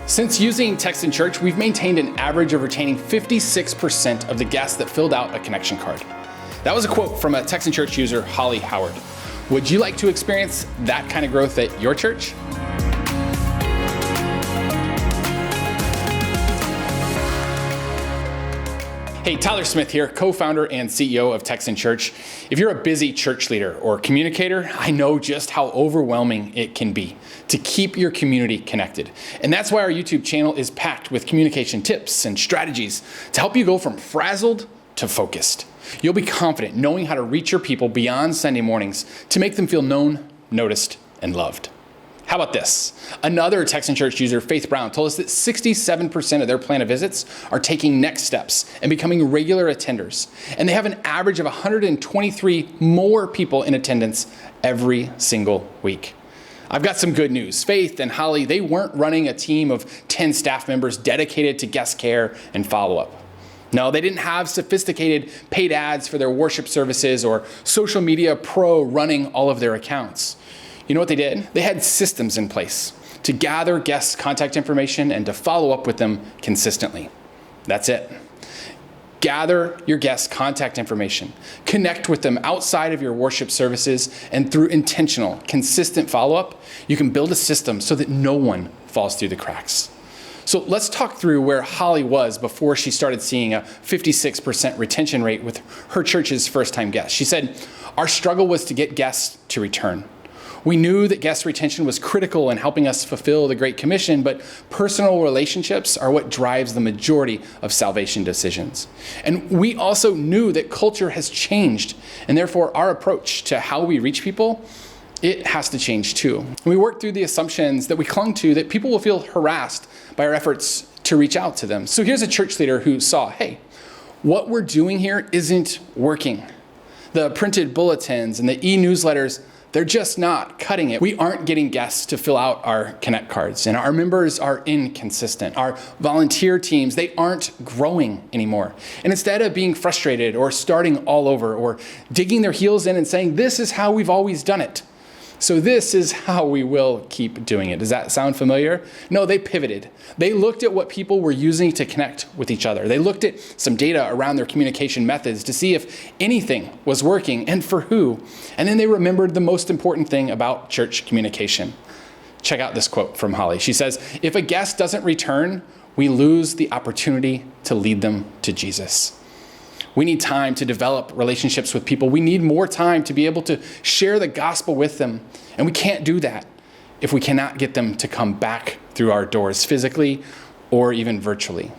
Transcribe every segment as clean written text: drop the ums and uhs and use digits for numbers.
Since using Text in Church, we've maintained an average of retaining 56% of the guests that filled out a connection card. That was a quote from a Text in Church user, Holly Howard. Would you like to experience that kind of growth at your church? Hey, Tyler Smith here, co-founder and CEO of Text in Church. If you're a busy church leader or communicator, I know just how overwhelming it can be to keep your community connected. And that's why our YouTube channel is packed with communication tips and strategies to help you go from frazzled to focused. You'll be confident knowing how to reach your people beyond Sunday mornings to make them feel known, noticed, and loved. How about this? Another Text in Church user, Faith Brown, told us that 67% of their plan of visits are taking next steps and becoming regular attenders. And they have an average of 123 more people in attendance every single week. I've got some good news. Faith and Holly, they weren't running a team of 10 staff members dedicated to guest care and follow-up. No, they didn't have sophisticated paid ads for their worship services or social media pro running all of their accounts. You know what they did? They had systems in place to gather guests' contact information and to follow up with them consistently. That's it. Gather your guests' contact information, connect with them outside of your worship services, and through intentional, consistent follow-up, you can build a system so that no one falls through the cracks. So let's talk through where Holly was before she started seeing a 56% retention rate with her church's first-time guests. She said, "Our struggle was to get guests to return. We knew that guest retention was critical in helping us fulfill the Great Commission, but personal relationships are what drives the majority of salvation decisions. And we also knew that culture has changed, and therefore our approach to how we reach people, it has to change too. We worked through the assumptions that we clung to that people will feel harassed by our efforts to reach out to them. So here's a church leader who saw, hey, what we're doing here isn't working. The printed bulletins and the e-newsletters, they're just not cutting it. We aren't getting guests to fill out our Connect cards, and our members are inconsistent. Our volunteer teams, they aren't growing anymore. And instead of being frustrated or starting all over or digging their heels in and saying, this is how we've always done it, so this is how we will keep doing it. Does that sound familiar? No, they pivoted. They looked at what people were using to connect with each other. They looked at some data around their communication methods to see if anything was working and for who. And then they remembered the most important thing about church communication. Check out this quote from Holly. She says, "If a guest doesn't return, we lose the opportunity to lead them to Jesus." We need time to develop relationships with people. We need more time to be able to share the gospel with them. And we can't do that if we cannot get them to come back through our doors physically or even virtually.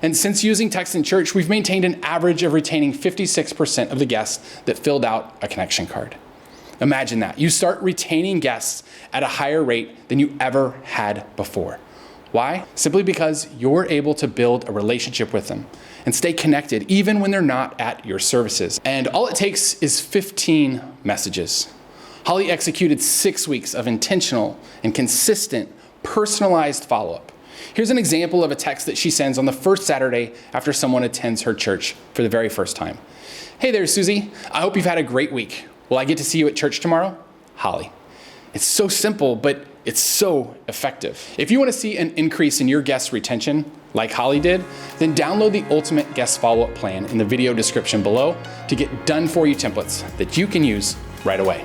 And since using Text in Church, we've maintained an average of retaining 56% of the guests that filled out a connection card. Imagine that. You start retaining guests at a higher rate than you ever had before. Why? Simply because you're able to build a relationship with them and stay connected even when they're not at your services. And all it takes is 15 messages. Holly executed 6 weeks of intentional and consistent personalized follow-up. Here's an example of a text that she sends on the first Saturday after someone attends her church for the very first time. "Hey there, Susie. I hope you've had a great week. Will I get to see you at church tomorrow? Holly." It's so simple, but it's so effective. If you want to see an increase in your guest retention, like Holly did, then download the Ultimate Guest Follow-Up Plan in the video description below to get done-for-you templates that you can use right away.